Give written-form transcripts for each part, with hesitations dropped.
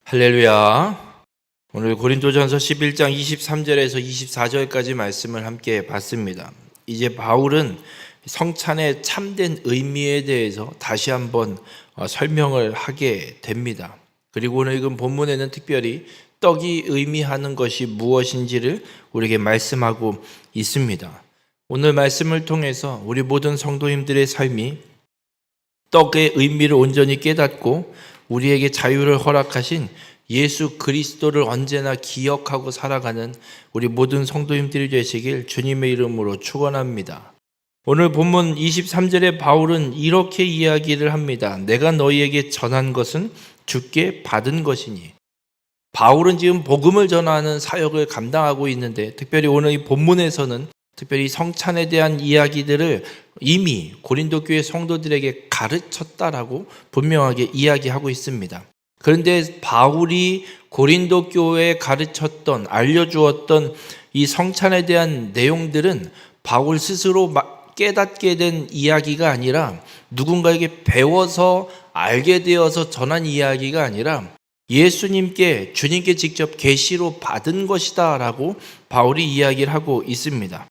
할렐루야. 오늘 고린도전서 11장 23절에서 24절까지 말씀을 함께 봤습니다. 이제 바울은 성찬의 참된 의미에 대해서 다시 한번 설명을 하게 됩니다. 그리고 오늘 읽은 본문에는 특별히 떡이 의미하는 것이 무엇인지를 우리에게 말씀하고 있습니다. 오늘 말씀을 통해서 우리 모든 성도님들의 삶이 떡의 의미를 온전히 깨닫고 우리에게 자유를 허락하신 예수 그리스도를 언제나 기억하고 살아가는 우리 모든 성도님들이 되시길 주님의 이름으로 축원합니다. 오늘 본문 23절에 바울은 이렇게 이야기를 합니다. 내가 너희에게 전한 것은 주께 받은 것이니. 바울은 지금 복음을 전하는 사역을 감당하고 있는데 특별히 오늘 이 본문에서는 특별히 성찬에 대한 이야기들을 이미 고린도 교회 성도들에게 가르쳤다라고 분명하게 이야기하고 있습니다. 그런데 바울이 고린도 교회에 가르쳤던, 알려주었던 이 성찬에 대한 내용들은 바울 스스로 깨닫게 된 이야기가 아니라 누군가에게 배워서 알게 되어서 전한 이야기가 아니라 예수님께, 주님께 직접 계시로 받은 것이다 라고 바울이 이야기를 하고 있습니다.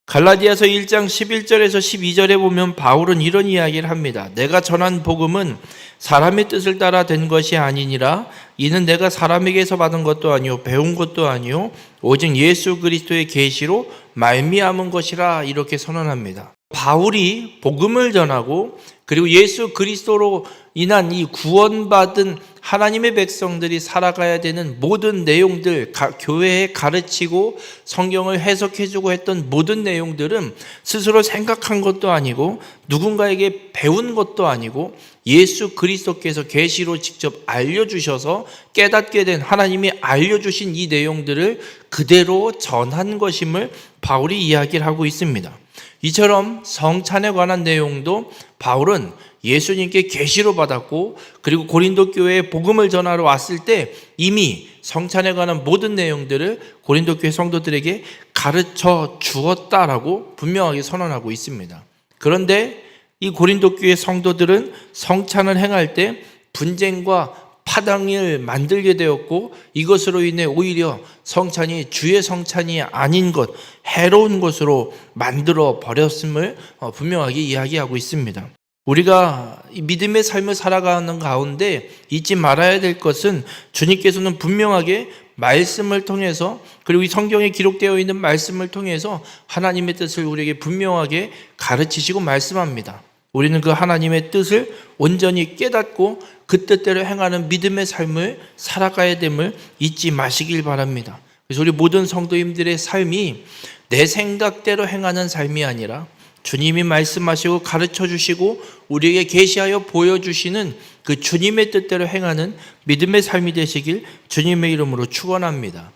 갈라디아서 1장 11절에서 12절에 보면 바울은 이런 이야기를 합니다. 내가 전한 복음은 사람의 뜻을 따라 된 것이 아니니라. 이는 내가 사람에게서 받은 것도 아니요 배운 것도 아니요 오직 예수 그리스도의 계시로 말미암은 것이라 이렇게 선언합니다. 바울이 복음을 전하고 그리고 예수 그리스도로 인한 이 구원받은 하나님의 백성들이 살아가야 되는 모든 내용들, 교회에 가르치고 성경을 해석해주고 했던 모든 내용들은 스스로 생각한 것도 아니고 누군가에게 배운 것도 아니고 예수 그리스도께서 계시로 직접 알려주셔서 깨닫게 된 하나님이 알려주신 이 내용들을 그대로 전한 것임을 바울이 이야기를 하고 있습니다. 이처럼 성찬에 관한 내용도 바울은 예수님께 계시로 받았고 그리고 고린도 교회에 복음을 전하러 왔을 때 이미 성찬에 관한 모든 내용들을 고린도 교회 성도들에게 가르쳐 주었다라고 분명하게 선언하고 있습니다. 그런데 이 고린도 교회 성도들은 성찬을 행할 때 분쟁과 파당을 만들게 되었고 이것으로 인해 오히려 성찬이 주의 성찬이 아닌 것, 해로운 것으로 만들어 버렸음을 분명하게 이야기하고 있습니다. 우리가 믿음의 삶을 살아가는 가운데 잊지 말아야 될 것은 주님께서는 분명하게 말씀을 통해서 그리고 이 성경에 기록되어 있는 말씀을 통해서 하나님의 뜻을 우리에게 분명하게 가르치시고 말씀합니다. 우리는 그 하나님의 뜻을 온전히 깨닫고 그 뜻대로 행하는 믿음의 삶을 살아가야 됨을 잊지 마시길 바랍니다. 그래서 우리 모든 성도님들의 삶이 내 생각대로 행하는 삶이 아니라 주님이 말씀하시고 가르쳐 주시고 우리에게 계시하여 보여주시는 그 주님의 뜻대로 행하는 믿음의 삶이 되시길 주님의 이름으로 축원합니다.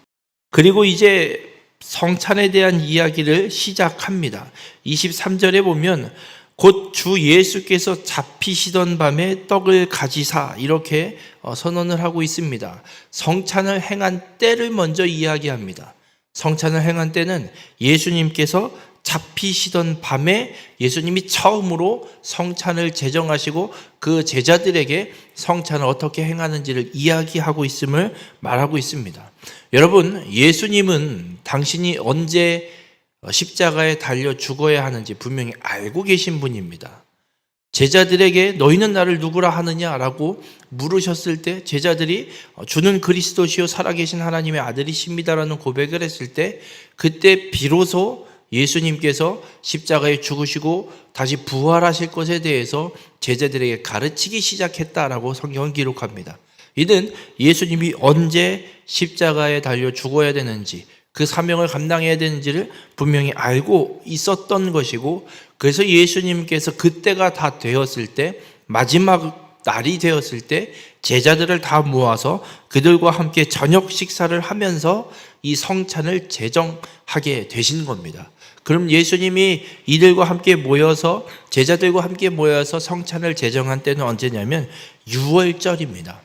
그리고 이제 성찬에 대한 이야기를 시작합니다. 23절에 보면 곧 주 예수께서 잡히시던 밤에 떡을 가지사 이렇게 선언을 하고 있습니다. 성찬을 행한 때를 먼저 이야기합니다. 성찬을 행한 때는 예수님께서 잡히시던 밤에 예수님이 처음으로 성찬을 제정하시고 그 제자들에게 성찬을 어떻게 행하는지를 이야기하고 있음을 말하고 있습니다. 여러분, 예수님은 당신이 언제 십자가에 달려 죽어야 하는지 분명히 알고 계신 분입니다. 제자들에게 너희는 나를 누구라 하느냐라고 물으셨을 때 제자들이 주는 그리스도시요 살아계신 하나님의 아들이십니다라는 고백을 했을 때 그때 비로소 예수님께서 십자가에 죽으시고 다시 부활하실 것에 대해서 제자들에게 가르치기 시작했다라고 성경은 기록합니다. 이는 예수님이 언제 십자가에 달려 죽어야 되는지 그 사명을 감당해야 되는지를 분명히 알고 있었던 것이고 그래서 예수님께서 그때가 다 되었을 때 마지막 날이 되었을 때 제자들을 다 모아서 그들과 함께 저녁 식사를 하면서 이 성찬을 제정하게 되신 겁니다. 그럼 예수님이 이들과 함께 모여서 제자들과 함께 모여서 성찬을 제정한 때는 언제냐면 6월절입니다.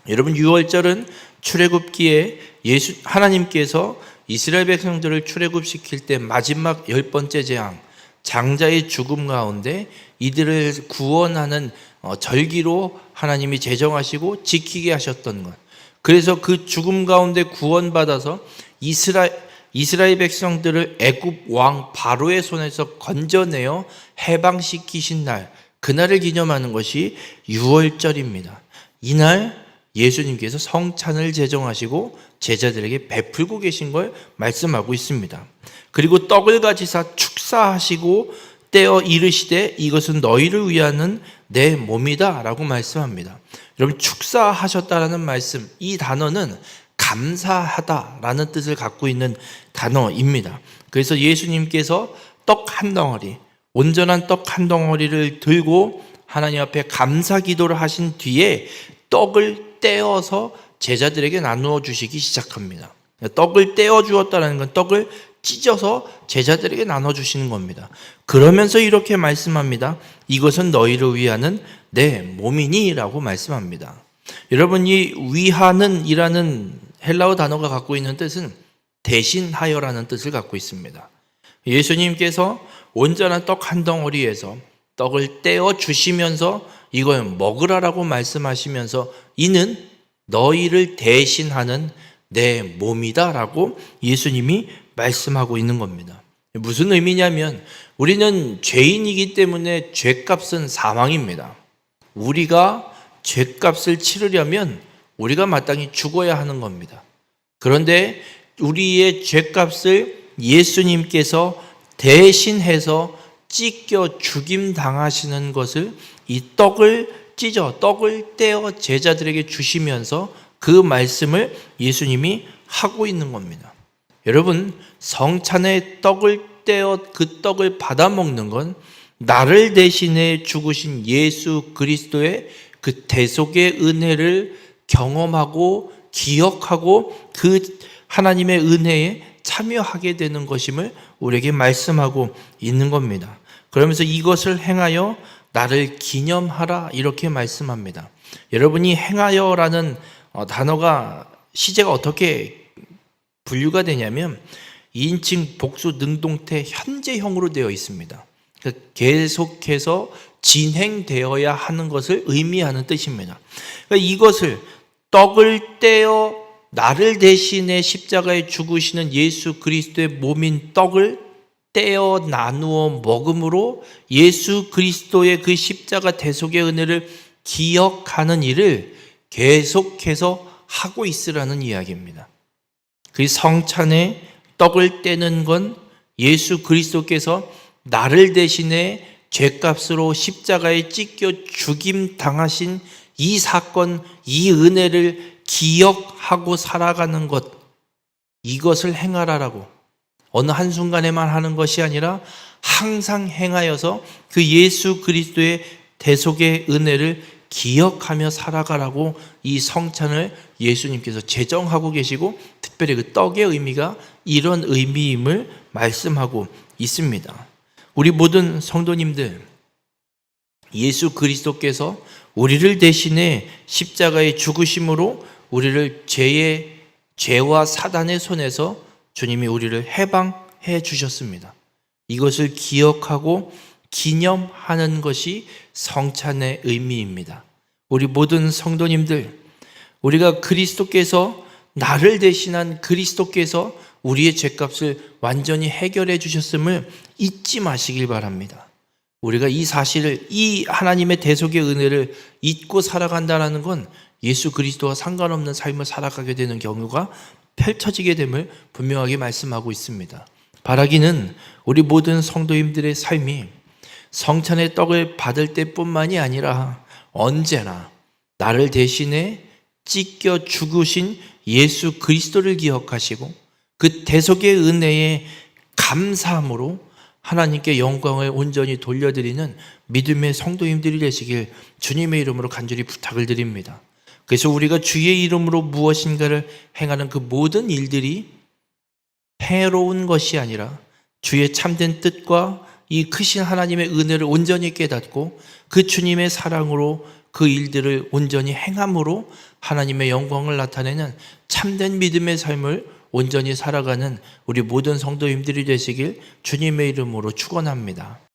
여러분 6월절은 출애굽기에 하나님께서 이스라엘 백성들을 출애굽시킬 때 마지막 10번째 재앙 장자의 죽음 가운데 이들을 구원하는 절기로 하나님이 제정하시고 지키게 하셨던 것. 그래서 그 죽음 가운데 구원받아서 이스라엘 백성들을 애굽 왕 바로의 손에서 건져내어 해방시키신 날, 그날을 기념하는 것이 유월절입니다. 이날 예수님께서 성찬을 제정하시고 제자들에게 베풀고 계신 걸 말씀하고 있습니다. 그리고 떡을 가지사 축사하시고 떼어 이르시되 이것은 너희를 위하는 내 몸이다 라고 말씀합니다. 여러분, 축사하셨다라는 말씀, 이 단어는 감사하다라는 뜻을 갖고 있는 단어입니다. 그래서 예수님께서 떡 한 덩어리, 온전한 떡 한 덩어리를 들고 하나님 앞에 감사 기도를 하신 뒤에 떡을 떼어서 제자들에게 나누어 주시기 시작합니다. 떡을 떼어 주었다는 건 떡을 찢어서 제자들에게 나눠 주시는 겁니다. 그러면서 이렇게 말씀합니다. 이것은 너희를 위하는 내 몸이니 라고 말씀합니다. 여러분, 이 위하는 이라는 헬라어 단어가 갖고 있는 뜻은 대신하여라는 뜻을 갖고 있습니다. 예수님께서 온전한 떡 한 덩어리에서 떡을 떼어 주시면서 이걸 먹으라라고 말씀하시면서 이는 너희를 대신하는 내 몸이다 라고 예수님이 말씀하고 있는 겁니다. 무슨 의미냐면 우리는 죄인이기 때문에 죄값은 사망입니다. 우리가 죄값을 치르려면 우리가 마땅히 죽어야 하는 겁니다. 그런데 우리의 죄값을 예수님께서 대신해서 찢겨 죽임 당하시는 것을 이 떡을 떼어 제자들에게 주시면서 그 말씀을 예수님이 하고 있는 겁니다. 여러분, 성찬의 떡을 떼어 그 떡을 받아 먹는 건 나를 대신해 죽으신 예수 그리스도의 그 대속의 은혜를 경험하고 기억하고 그 하나님의 은혜에 참여하게 되는 것임을 우리에게 말씀하고 있는 겁니다. 그러면서 이것을 행하여 나를 기념하라 이렇게 말씀합니다. 여러분이 행하여라는 단어가 시제가 어떻게 분류가 되냐면 2인칭 복수 능동태 현재형으로 되어 있습니다. 계속해서 진행되어야 하는 것을 의미하는 뜻입니다. 그러니까 이것을 떡을 떼어 나를 대신해 십자가에 죽으시는 예수 그리스도의 몸인 떡을 떼어 나누어 먹음으로 예수 그리스도의 그 십자가 대속의 은혜를 기억하는 일을 계속해서 하고 있으라는 이야기입니다. 그 성찬에 떡을 떼는 건 예수 그리스도께서 나를 대신해 죄값으로 십자가에 찢겨 죽임 당하신 이 사건, 이 은혜를 기억하고 살아가는 것, 이것을 행하라라고 어느 한순간에만 하는 것이 아니라 항상 행하여서 그 예수 그리스도의 대속의 은혜를 기억하며 살아가라고 이 성찬을 예수님께서 제정하고 계시고 특별히 그 떡의 의미가 이런 의미임을 말씀하고 있습니다. 우리 모든 성도님들, 예수 그리스도께서 우리를 대신해 십자가에 죽으심으로 우리를 죄와 사단의 손에서 주님이 우리를 해방해 주셨습니다. 이것을 기억하고 기념하는 것이 성찬의 의미입니다. 우리 모든 성도님들, 우리가 그리스도께서 나를 대신한 그리스도께서 우리의 죄값을 완전히 해결해 주셨음을 잊지 마시길 바랍니다. 우리가 이 사실을, 이 하나님의 대속의 은혜를 잊고 살아간다는 건 예수 그리스도와 상관없는 삶을 살아가게 되는 경우가 펼쳐지게 됨을 분명하게 말씀하고 있습니다. 바라기는 우리 모든 성도님들의 삶이 성찬의 떡을 받을 때뿐만이 아니라 언제나 나를 대신해 찢겨 죽으신 예수 그리스도를 기억하시고 그 대속의 은혜에 감사함으로 하나님께 영광을 온전히 돌려드리는 믿음의 성도님들이 되시길 주님의 이름으로 간절히 부탁을 드립니다. 그래서 우리가 주의 이름으로 무엇인가를 행하는 그 모든 일들이 해로운 것이 아니라 주의 참된 뜻과 이 크신 하나님의 은혜를 온전히 깨닫고 그 주님의 사랑으로 그 일들을 온전히 행함으로 하나님의 영광을 나타내는 참된 믿음의 삶을 온전히 살아가는 우리 모든 성도님들이 되시길 주님의 이름으로 축원합니다.